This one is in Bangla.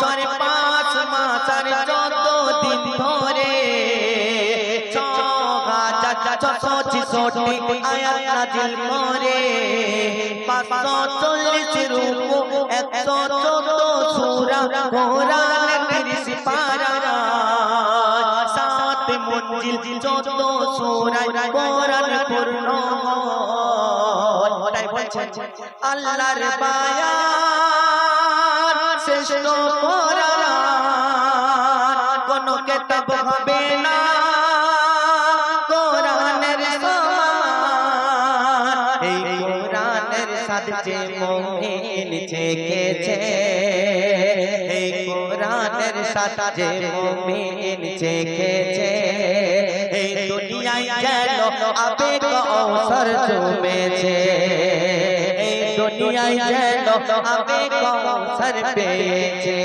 বছরে 5 মাস আর 14 দিন ধরে 6,666 আয়াত নাযিল করে 540 রুকু 114 সূরা কোরআনের 30 পারা 7 মঞ্জিল 14 সূরা কোরআন পূর্ণ ওটাই বলছেন আল্লাহর বায়ান শ্রেষ্ঠ কোরআন কোন কিতাব হবে না কোরআনের সমান এই কোরআনের সাথে মুমিন জেগেছে এই কোরআনের সাথে মুমিন জেগেছে এই দুনিয়ায় যেন আবেগ অবসর জমেছে এই দুনিয়ায় যেন আবেগ অবসর পেয়েছে।